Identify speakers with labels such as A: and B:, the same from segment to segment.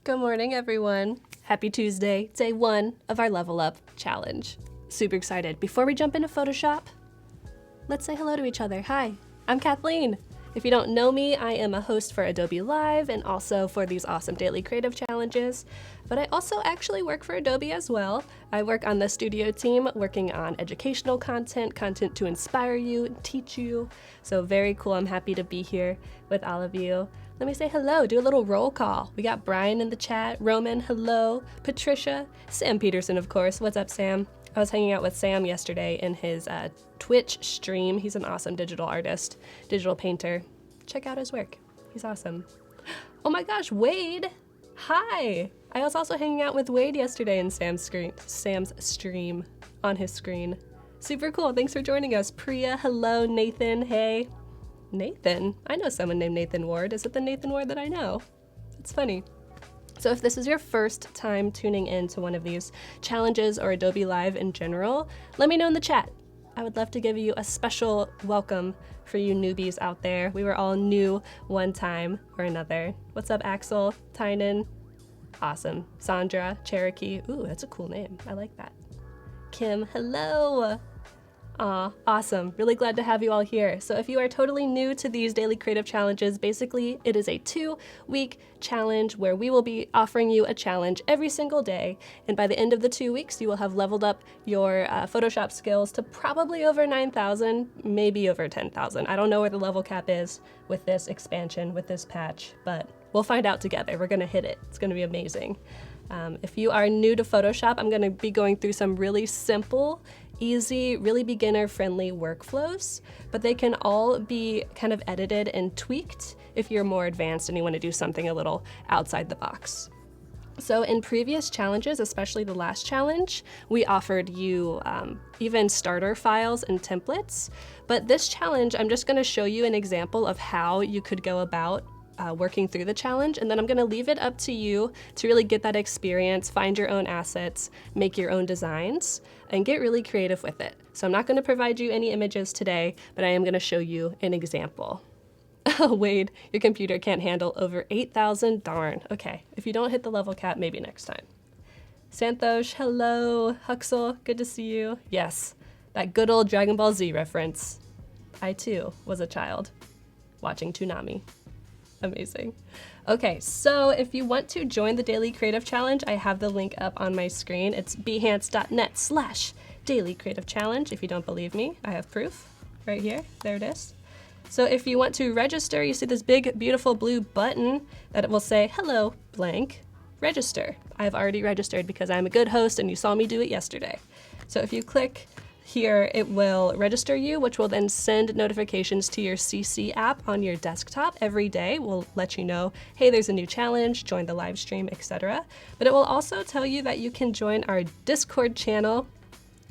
A: Good morning, everyone. Happy Tuesday, day 1 of our Level Up Challenge. Super excited. Before we jump into Photoshop, let's say hello to each other. Hi, I'm Kathleen. If you don't know me, I am a host for Adobe Live and also for these awesome daily creative challenges. But I also actually work for Adobe as well. I work on the studio team working on educational content to inspire you, teach you. So very cool. I'm happy to be here with all of you. Let me say hello, do a little roll call. We got Brian in the chat, Roman, hello, Patricia, Sam Peterson, of course. What's up, Sam? I was hanging out with Sam yesterday in his Twitch stream. He's an awesome digital artist, digital painter. Check out his work. He's awesome. Oh my gosh, Wade. Hi. I was also hanging out with Wade yesterday in Sam's stream on his screen. Super cool. Thanks for joining us. Priya, hello. Nathan, hey. Nathan? I know someone named Nathan Ward. Is it the Nathan Ward that I know? It's funny. So if this is your first time tuning in to one of these challenges or Adobe Live in general, let me know in the chat. I would love to give you a special welcome for you newbies out there. We were all new one time or another. What's up, Axel, Tynan? Awesome. Sandra, Cherokee. Ooh, that's a cool name. I like that. Kim, hello. Aw, awesome. Really glad to have you all here. So if you are totally new to these daily creative challenges, basically it is a 2-week challenge where we will be offering you a challenge every single day. And by the end of the 2 weeks, you will have leveled up your Photoshop skills to probably over 9,000, maybe over 10,000. I don't know where the level cap is with this expansion, with this patch, but we'll find out together. We're gonna hit it. It's gonna be amazing. If you are new to Photoshop, I'm gonna be going through some really simple, easy, really beginner-friendly workflows, but they can all be kind of edited and tweaked if you're more advanced and you want to do something a little outside the box. So in previous challenges, especially the last challenge, we offered you even starter files and templates, but this challenge, I'm just going to show you an example of how you could go about working through the challenge, and then I'm going to leave it up to you to really get that experience, find your own assets, make your own designs, and get really creative with it. So I'm not going to provide you any images today, but I am going to show you an example. Oh, Wade, your computer can't handle over 8,000. Darn. Okay, if you don't hit the level cap, maybe next time. Santosh, hello. Huxel, good to see you. Yes, that good old Dragon Ball Z reference. I too was a child watching Toonami. Amazing. Okay, so if you want to join the Daily Creative Challenge, I have the link up on my screen. It's behance.net/Daily Creative Challenge. If you don't believe me, I have proof right here. There it is. So if you want to register, you see this big, beautiful blue button that will say, hello, blank, register. I've already registered because I'm a good host and you saw me do it yesterday. So if you click here, it will register you, which will then send notifications to your CC app on your desktop every day. We'll let you know, hey, there's a new challenge, join the live stream, etc. But it will also tell you that you can join our Discord channel.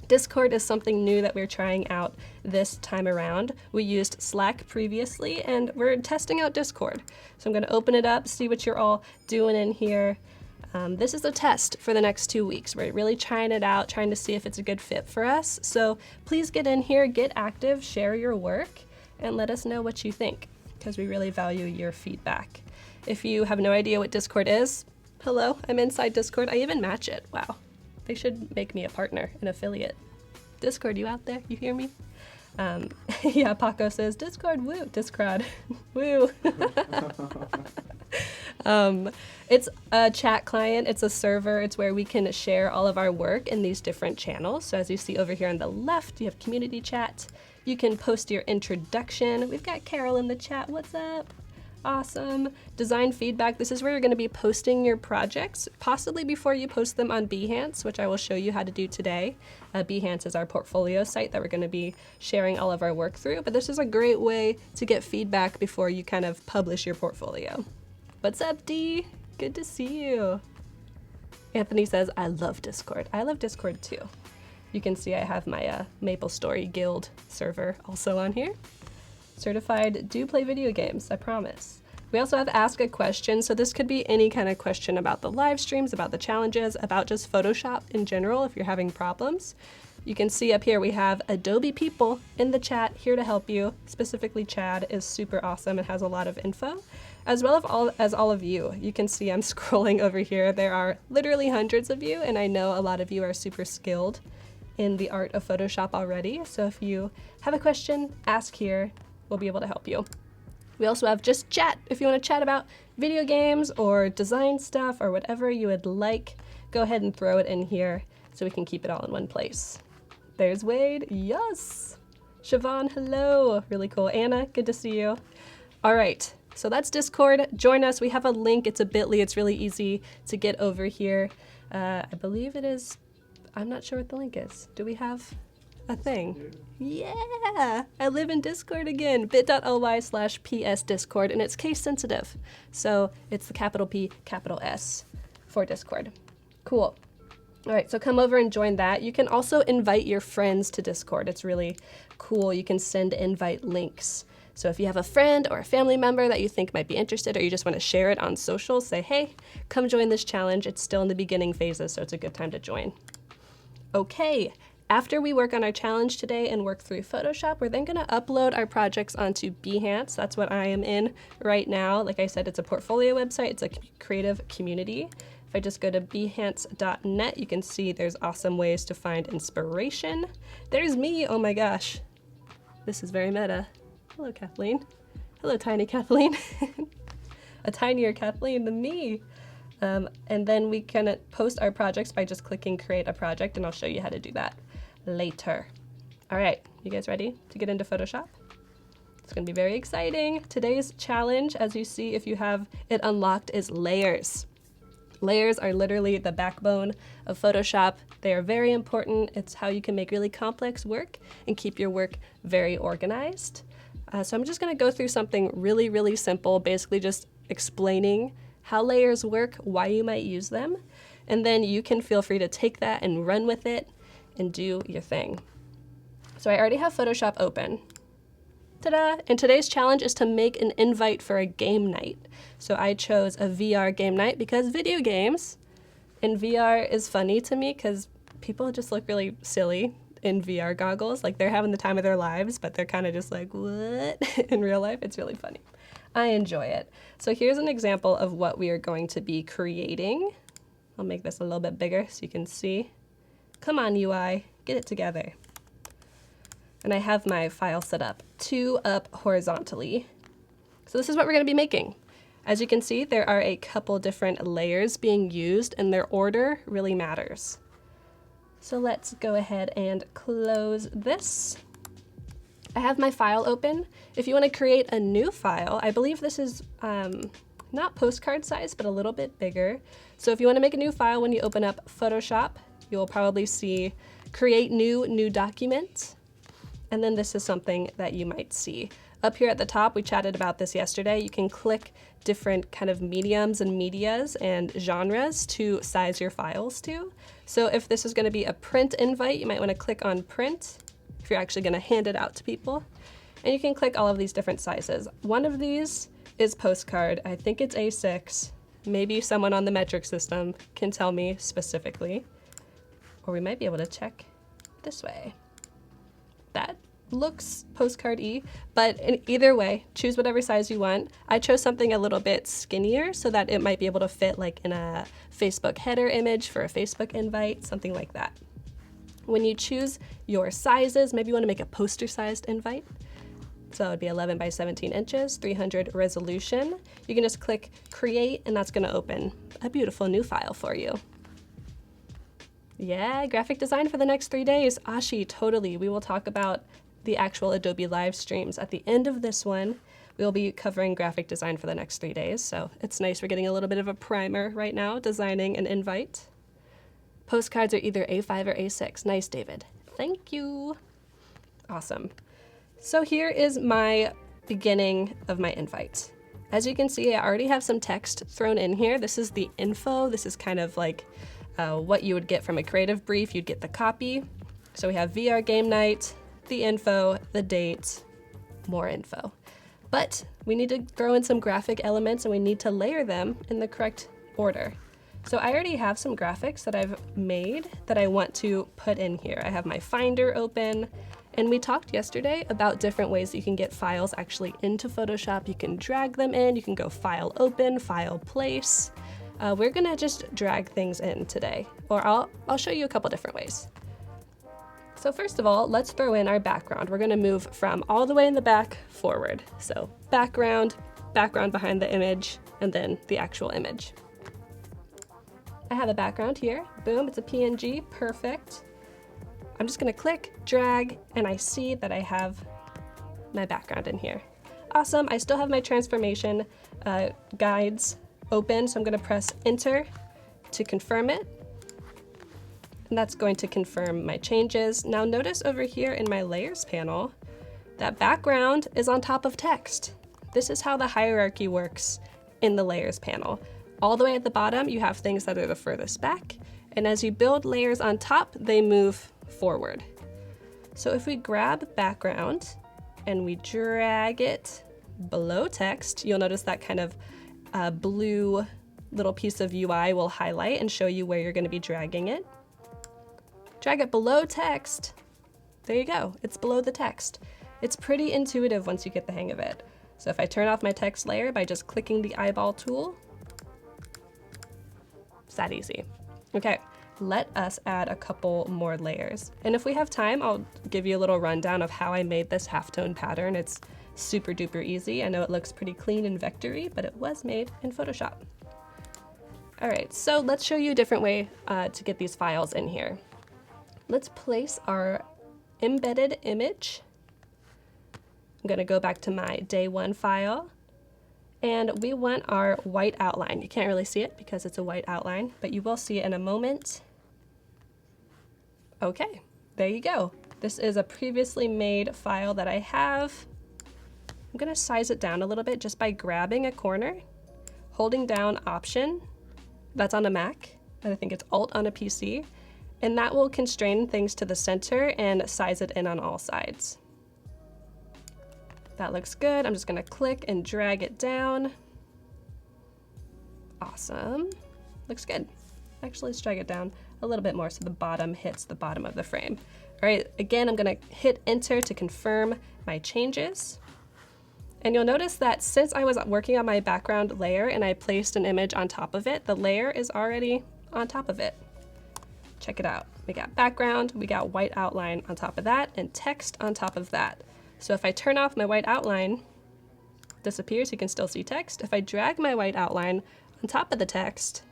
A: Discord is something new that we're trying out this time around. We used Slack previously, and we're testing out Discord. So I'm going to open it up, see what you're all doing in here. This is a test for the next 2 weeks. We're really trying it out, trying to see if it's a good fit for us. So please get in here, get active, share your work, and let us know what you think, because we really value your feedback. If you have no idea what Discord is, hello, I'm inside Discord. I even match it. Wow. They should make me a partner, an affiliate. Discord, you out there? You hear me? Yeah, Paco says, Discord, woo, Discord, woo. It's a chat client, it's a server, it's where we can share all of our work in these different channels. So as you see over here on the left, you have community chat. You can post your introduction. We've got Carol in the chat, what's up? Awesome. Design feedback. This is where you're going to be posting your projects, possibly before you post them on Behance, which I will show you how to do today. Behance is our portfolio site that we're going to be sharing all of our work through, but this is a great way to get feedback before you kind of publish your portfolio. What's up, Dee? Good to see you. Anthony says, I love Discord. I love Discord too. You can see I have my Maple Story Guild server also on here. Certified do play video games, I promise. We also have Ask a Question, so this could be any kind of question about the live streams, about the challenges, about just Photoshop in general if you're having problems. You can see up here we have Adobe people in the chat here to help you. Specifically Chad is super awesome and has a lot of info, as well as all of you. You can see I'm scrolling over here. There are literally hundreds of you, and I know a lot of you are super skilled in the art of Photoshop already. So if you have a question, ask here. We'll be able to help you. We also have just chat. If you want to chat about video games or design stuff or whatever you would like, go ahead and throw it in here so we can keep it all in one place. There's Wade, yes! Siobhan, hello, really cool. Anna, good to see you. All right, so that's Discord. Join us, we have a link, it's a bit.ly, it's really easy to get over here. I believe it is, I'm not sure what the link is. Do we have a thing? Yeah, I live in Discord again, bit.ly/PS Discord, and it's case sensitive. So it's the capital P, capital S for Discord. Cool. All right, so come over and join that. You can also invite your friends to Discord. It's really cool. You can send invite links. So if you have a friend or a family member that you think might be interested, or you just want to share it on social, say, hey, come join this challenge. It's still in the beginning phases, so it's a good time to join. Okay, after we work on our challenge today and work through Photoshop, we're then going to upload our projects onto Behance. That's what I am in right now. Like I said, it's a portfolio website. It's a creative community. If I just go to behance.net, you can see there's awesome ways to find inspiration. There's me, oh my gosh. This is very meta. Hello, Kathleen. Hello, tiny Kathleen. A tinier Kathleen than me. And then we can post our projects by just clicking create a project, and I'll show you how to do that later. All right, you guys ready to get into Photoshop? It's gonna be very exciting. Today's challenge, as you see if you have it unlocked, is layers. Layers are literally the backbone of Photoshop. They are very important. It's how you can make really complex work and keep your work very organized. So I'm just gonna go through something really, really simple, basically just explaining how layers work, why you might use them, and then you can feel free to take that and run with it and do your thing. So I already have Photoshop open. Ta-da! And today's challenge is to make an invite for a game night. So I chose a VR game night because video games in VR is funny to me because people just look really silly in VR goggles. Like they're having the time of their lives, but they're kind of just like, what? In real life, it's really funny. I enjoy it. So here's an example of what we are going to be creating. I'll make this a little bit bigger so you can see. Come on, UI, get it together. And I have my file set up 2 up horizontally. So this is what we're going to be making. As you can see, there are a couple different layers being used, and their order really matters. So let's go ahead and close this. I have my file open. If you want to create a new file, I believe this is not postcard size, but a little bit bigger. So if you want to make a new file, when you open up Photoshop, you'll probably see create new document. And then this is something that you might see. Up here at the top, we chatted about this yesterday. You can click different kind of mediums and medias and genres to size your files to. So if this is going to be a print invite, you might want to click on print if you're actually going to hand it out to people. And you can click all of these different sizes. One of these is postcard. I think it's A6. Maybe someone on the metric system can tell me specifically. Or we might be able to check this way. That looks postcard-y, but in either way, choose whatever size you want. I chose something a little bit skinnier so that it might be able to fit like in a Facebook header image for a Facebook invite, something like that. When you choose your sizes, maybe you want to make a poster-sized invite. So it would be 11 by 17 inches, 300 resolution. You can just click create, and that's going to open a beautiful new file for you. Yeah, graphic design for the next 3 days. Ashi, totally. We will talk about the actual Adobe live streams. At the end of this one, we'll be covering graphic design for the next 3 days. So it's nice we're getting a little bit of a primer right now, designing an invite. Postcards are either A5 or A6. Nice, David. Thank you. Awesome. So here is my beginning of my invite. As you can see, I already have some text thrown in here. This is the info. This is kind of like what you would get from a creative brief. You'd get the copy. So we have VR game night, the info, the date, more info. But we need to throw in some graphic elements, and we need to layer them in the correct order. So I already have some graphics that I've made that I want to put in here. I have my Finder open, and we talked yesterday about different ways that you can get files actually into Photoshop. You can drag them in, you can go File Open, File Place. We're gonna just drag things in today, or I'll show you a couple different ways. So first of all, let's throw in our background. We're gonna move from all the way in the back forward. So background behind the image, and then the actual image. I have a background here. Boom, it's a PNG, perfect. I'm just gonna click, drag, and I see that I have my background in here. Awesome, I still have my transformation guides open, so I'm gonna press Enter to confirm it. And that's going to confirm my changes. Now notice over here in my layers panel, that background is on top of text. This is how the hierarchy works in the layers panel. All the way at the bottom, you have things that are the furthest back, and as you build layers on top, they move forward. So if we grab background and we drag it below text, you'll notice that kind of blue little piece of UI will highlight and show you where you're going to be dragging it. Drag it below text. There you go, it's below the text. It's pretty intuitive once you get the hang of it. So if I turn off my text layer by just clicking the eyeball tool, it's that easy. Okay, let us add a couple more layers. And if we have time, I'll give you a little rundown of how I made this halftone pattern. It's super duper easy. I know it looks pretty clean and vectory, but it was made in Photoshop. All right, so let's show you a different way to get these files in here. Let's place our embedded image. I'm gonna go back to my day one file, and we want our white outline. You can't really see it because it's a white outline, but you will see it in a moment. Okay, there you go. This is a previously made file that I have. I'm gonna size it down a little bit just by grabbing a corner, holding down Option, that's on a Mac, and I think it's Alt on a PC, and that will constrain things to the center and size it in on all sides. That looks good. I'm just gonna click and drag it down. Awesome, looks good. Actually, let's drag it down a little bit more so the bottom hits the bottom of the frame. All right, again, I'm gonna hit Enter to confirm my changes. And you'll notice that since I was working on my background layer and I placed an image on top of it, the layer is already on top of it. Check it out. We got background, we got white outline on top of that, and text on top of that. So if I turn off my white outline, disappears, you can still see text. If I drag my white outline on top of the text,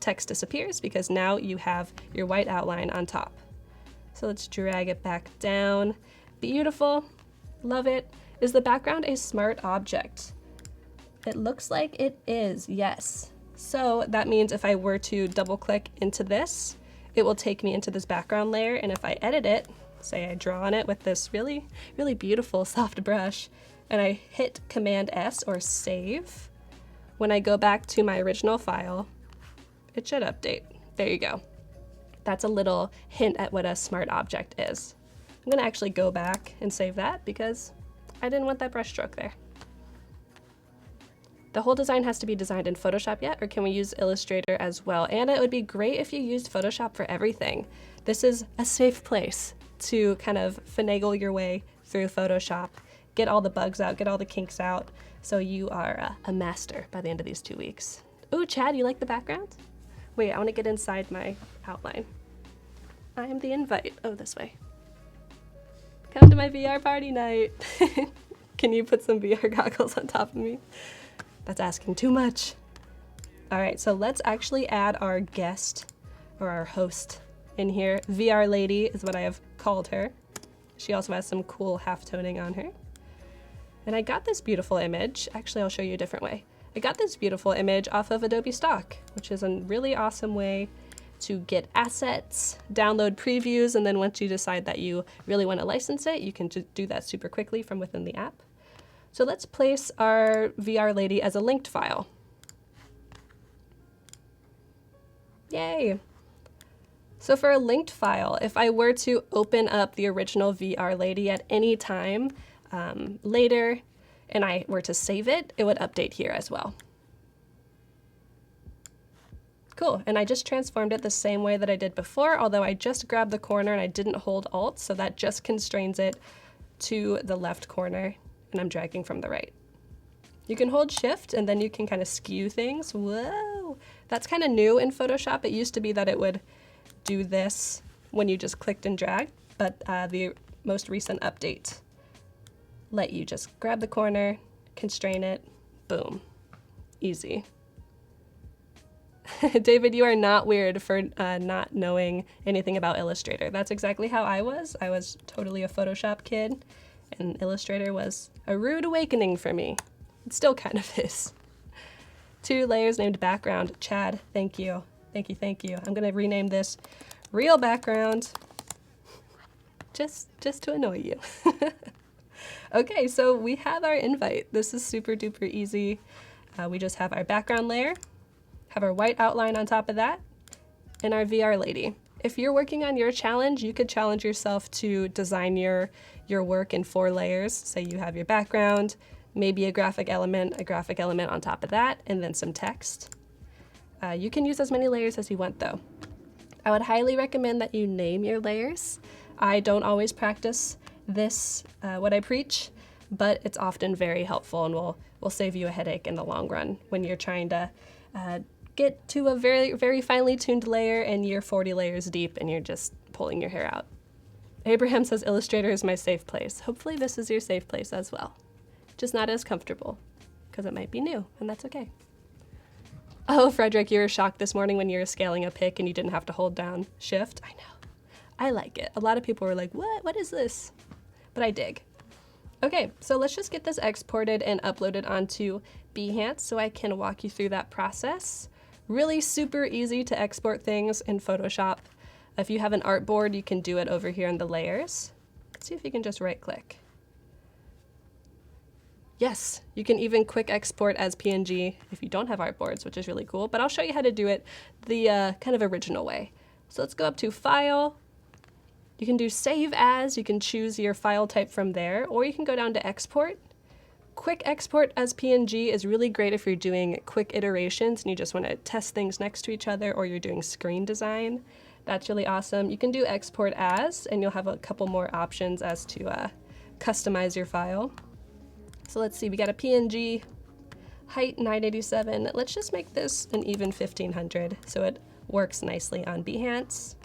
A: text disappears because now you have your white outline on top. So let's drag it back down. Beautiful, love it. Is the background a smart object? It looks like it is, yes. So that means if I were to double click into this, it will take me into this background layer, and if I edit it, say I draw on it with this really, really beautiful soft brush, and I hit Command S or save, when I go back to my original file, it should update. There you go. That's a little hint at what a smart object is. I'm gonna actually go back and save that because I didn't want that brush stroke there. The whole design has to be designed in Photoshop yet, or can we use Illustrator as well? And it would be great if you used Photoshop for everything. This is a safe place to kind of finagle your way through Photoshop, get all the bugs out, get all the kinks out, so you are a master by the end of these 2 weeks. Ooh, Chad, you like the background? Wait, I want to get inside my outline. I am the invite. Oh, this way. Come to my VR party night. Can you put some VR goggles on top of me? That's asking too much. All right, so let's actually add our guest or our host in here. VR Lady is what I have called her. She also has some cool half-toning on her. And I got this beautiful image. Actually, I'll show you a different way. I got this beautiful image off of Adobe Stock, which is a really awesome way to get assets, download previews, and then once you decide that you really want to license it, you can just do that super quickly from within the app. So let's place our VR Lady as a linked file. Yay! So for a linked file, if I were to open up the original VR Lady at any time later, and I were to save it, it would update here as well. Cool, and I just transformed it the same way that I did before, although I just grabbed the corner and I didn't hold Alt, so that just constrains it to the left corner, and I'm dragging from the right. You can hold Shift and then you can kind of skew things. Whoa, that's kind of new in Photoshop. It used to be that it would do this when you just clicked and dragged, but the most recent update let you just grab the corner, constrain it, boom, easy. David, you are not weird for not knowing anything about Illustrator. That's exactly how I was. I was totally a Photoshop kid, and Illustrator was a rude awakening for me. It still kind of is. 2 layers named background. Chad, thank you. Thank you, thank you. I'm gonna rename this real background just to annoy you. Okay, so we have our invite. This is super duper easy. We just have our background layer, have our white outline on top of that, and our VR lady. If you're working on your challenge, you could challenge yourself to design your work in 4 layers. Say you have your background, maybe a graphic element on top of that, and then some text. You can use as many layers as you want though. I would highly recommend that you name your layers. I don't always practice this, what I preach, but it's often very helpful and will save you a headache in the long run when you're trying to get to a very, very finely tuned layer and you're 40 layers deep and you're just pulling your hair out. Abraham says Illustrator is my safe place. Hopefully this is your safe place as well. Just not as comfortable, because it might be new, and that's okay. Oh, Frederick, you were shocked this morning when you were scaling a pic and you didn't have to hold down Shift. I know. I like it. A lot of people were like, what? What is this? But I dig. Okay, so let's just get this exported and uploaded onto Behance so I can walk you through that process. Really super easy to export things in Photoshop. If you have an artboard, you can do it over here in the layers. Let's see if you can just right click. Yes, you can even quick export as PNG if you don't have artboards, which is really cool, but I'll show you how to do it the kind of original way. So let's go up to File. You can do Save As, you can choose your file type from there, or you can go down to Export. Quick export as PNG is really great if you're doing quick iterations and you just want to test things next to each other, or you're doing screen design. That's really awesome. You can do Export As, and you'll have a couple more options as to customize your file. So let's see, we got a PNG, height 987. Let's just make this an even 1500 so it works nicely on Behance.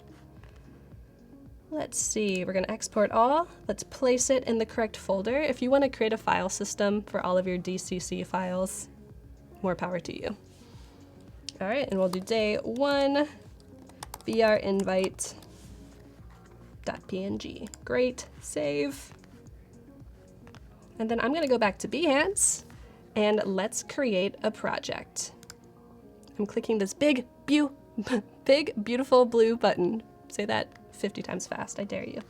A: Let's see, we're gonna export all. Let's place it in the correct folder. If you wanna create a file system for all of your DCC files, more power to you. All right, and we'll do day 1, VR invite.png. Great, save. And then I'm gonna go back to Behance and let's create a project. I'm clicking this big, beautiful blue button. Say that 50 times fast, I dare you.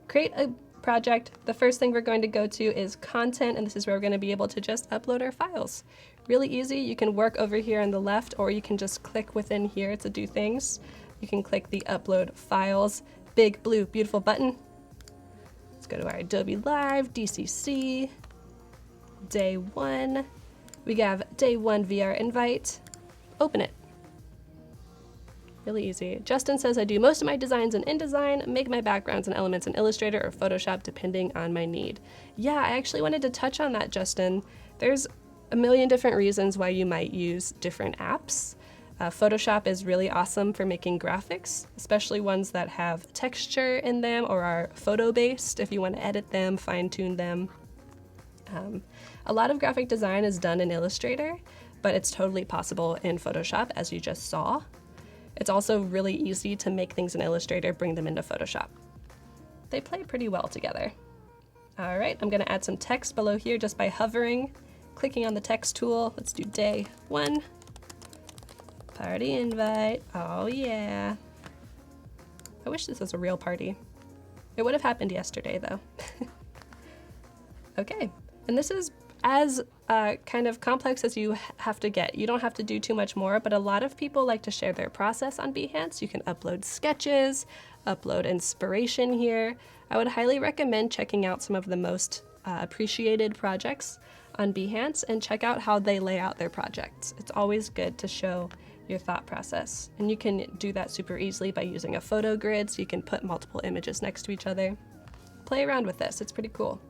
A: Create a project. The first thing we're going to go to is content, and this is where we're going to be able to just upload our files. Really easy. You can work over here on the left, or you can just click within here to do things. You can click the upload files, big blue beautiful button. Let's go to our Adobe Live, DCC, day 1. We have day 1 VR invite. Open it. Really easy. Justin says I do most of my designs in InDesign, make my backgrounds and elements in Illustrator or Photoshop depending on my need. Yeah, I actually wanted to touch on that, Justin. There's a million different reasons why you might use different apps. Photoshop is really awesome for making graphics, especially ones that have texture in them or are photo-based if you want to edit them, fine-tune them. A lot of graphic design is done in Illustrator, but it's totally possible in Photoshop, as you just saw. It's also really easy to make things in Illustrator, bring them into Photoshop. They play pretty well together. All right, I'm gonna add some text below here just by hovering, clicking on the text tool. Let's do day 1. Party invite, oh yeah. I wish this was a real party. It would have happened yesterday though. Okay, and this is as kind of complex as you have to get. You don't have to do too much more, but a lot of people like to share their process on Behance. You can upload sketches, upload inspiration here. I would highly recommend checking out some of the most appreciated projects on Behance and check out how they lay out their projects. It's always good to show your thought process. And you can do that super easily by using a photo grid, so you can put multiple images next to each other. Play around with this, it's pretty cool.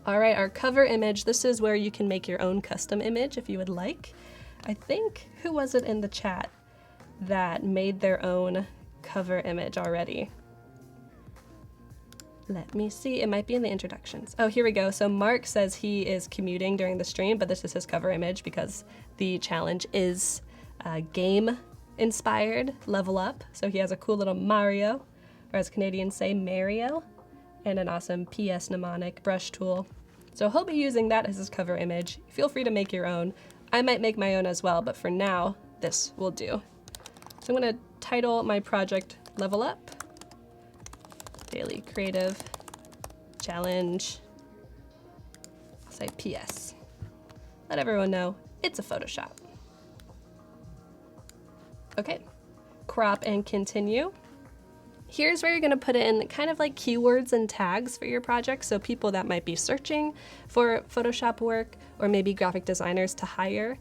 A: All right, our cover image, this is where you can make your own custom image if you would like. I think, who was it in the chat that made their own cover image already? Let me see, it might be in the introductions. Oh, here we go. So Mark says he is commuting during the stream, but this is his cover image because the challenge is game inspired, level up. So he has a cool little Mario, or as Canadians say, Mario, and an awesome PS mnemonic brush tool. So he'll be using that as his cover image. Feel free to make your own. I might make my own as well, but for now, this will do. So I'm gonna title my project Level Up, Daily Creative Challenge, I'll say PS. Let everyone know it's a Photoshop. Okay, crop and continue. Here's where you're gonna put in kind of like keywords and tags for your project, so people that might be searching for Photoshop work or maybe graphic designers to hire,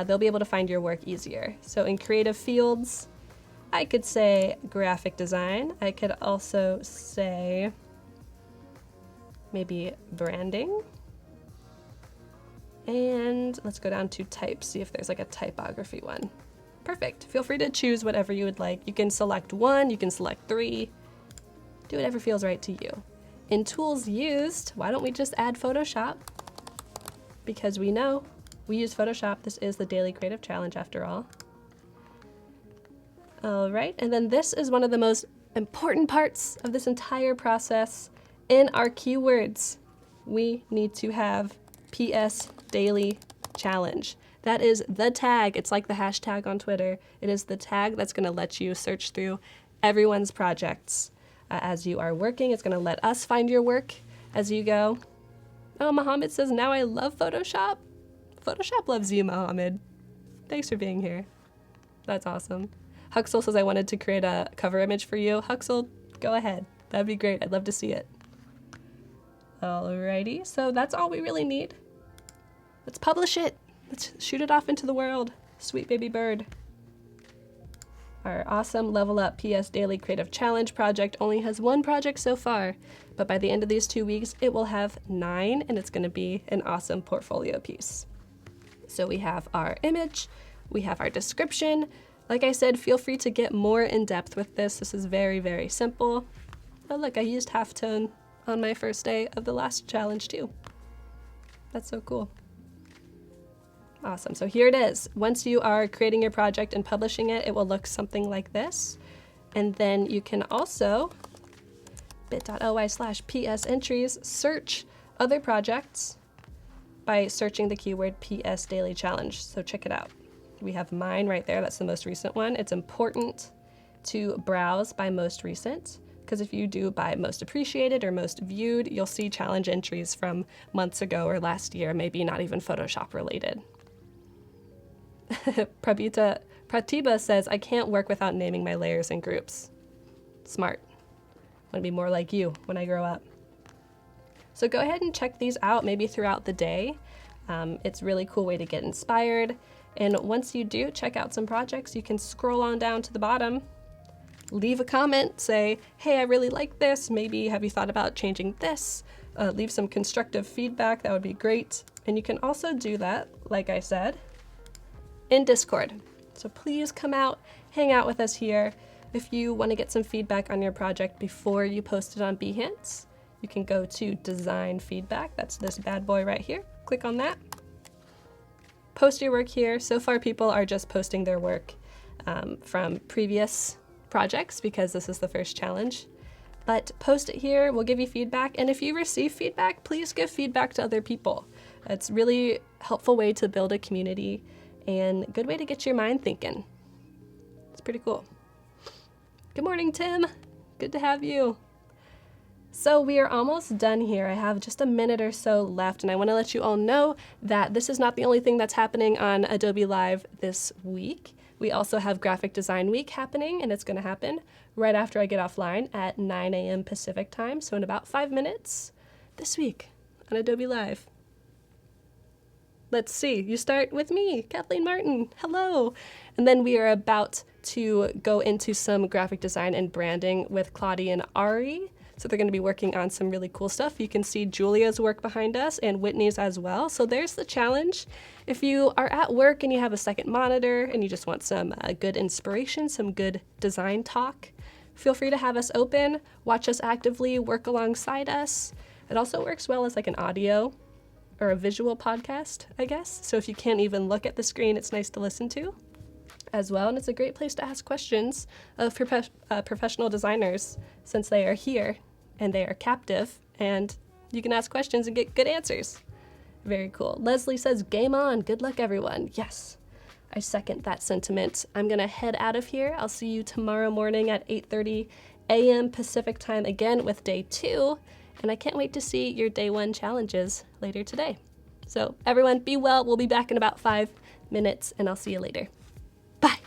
A: they'll be able to find your work easier. So in creative fields, I could say graphic design. I could also say maybe branding. And let's go down to type, see if there's like a typography one. Perfect. Feel free to choose whatever you would like. You can select one, you can select 3. Do whatever feels right to you. In tools used, why don't we just add Photoshop? Because we know we use Photoshop. This is the Daily Creative Challenge after all. All right, and then this is one of the most important parts of this entire process. In our keywords, we need to have PS Daily Challenge. That is the tag. It's like the hashtag on Twitter. It is the tag that's gonna let you search through everyone's projects as you are working. It's gonna let us find your work as you go. Oh, Mohammed says, now I love Photoshop. Photoshop loves you, Mohammed. Thanks for being here. That's awesome. Huxel says I wanted to create a cover image for you. Huxel, go ahead. That'd be great. I'd love to see it. Alrighty, so that's all we really need. Let's publish it. Let's shoot it off into the world. Sweet baby bird. Our awesome Level Up PS Daily Creative Challenge project only has 1 project so far, but by the end of these 2 weeks, it will have 9, and it's gonna be an awesome portfolio piece. So we have our image, we have our description. Like I said, feel free to get more in depth with this. This is very, very simple. Oh look, I used halftone on my first day of the last challenge too. That's so cool. Awesome, so here it is. Once you are creating your project and publishing it, it will look something like this. And then you can also, bit.ly/PS entries, search other projects by searching the keyword PS Daily Challenge. So check it out. We have mine right there, that's the most recent one. It's important to browse by most recent, because if you do by most appreciated or most viewed, you'll see challenge entries from months ago or last year, maybe not even Photoshop related. Pratibha says, I can't work without naming my layers and groups. Smart. I want to be more like you when I grow up. So go ahead and check these out maybe throughout the day. It's a really cool way to get inspired. And once you do check out some projects, you can scroll on down to the bottom, leave a comment, say, hey, I really like this. Maybe have you thought about changing this? Leave some constructive feedback. That would be great. And you can also do that, like I said, in Discord. So please come out, hang out with us here. If you want to get some feedback on your project before you post it on Behance, you can go to design feedback. That's this bad boy right here. Click on that. Post your work here. So far people are just posting their work from previous projects because this is the first challenge. But post it here, we'll give you feedback. And if you receive feedback, please give feedback to other people. It's really helpful way to build a community and good way to get your mind thinking. It's pretty cool. Good morning, Tim. Good to have you. So we are almost done here. I have just a minute or so left, and I want to let you all know that this is not the only thing that's happening on Adobe Live this week. We also have Graphic Design Week happening, and it's going to happen right after I get offline at 9 a.m. Pacific time, so in about 5 minutes this week on Adobe Live. let's see. You start with me, Kathleen Martin. Hello. And then we are about to go into some graphic design and branding with Claudia and Ari. So they're going to be working on some really cool stuff. You can see Julia's work behind us and Whitney's as well. So there's the challenge. If you are at work and you have a second monitor and you just want some good inspiration, some good design talk, feel free to have us open, watch us actively, work alongside us. It also works well as like an audio or a visual podcast, I guess. So if you can't even look at the screen, it's nice to listen to as well. And it's a great place to ask questions of professional designers, since they are here and they are captive, and you can ask questions and get good answers. Very cool. Leslie says, game on. Good luck, everyone. Yes, I second that sentiment. I'm going to head out of here. I'll see you tomorrow morning at 8:30 a.m. Pacific time again with day 2. And I can't wait to see your day 1 challenges later today. So everyone, be well. We'll be back in about 5 minutes, and I'll see you later. Bye.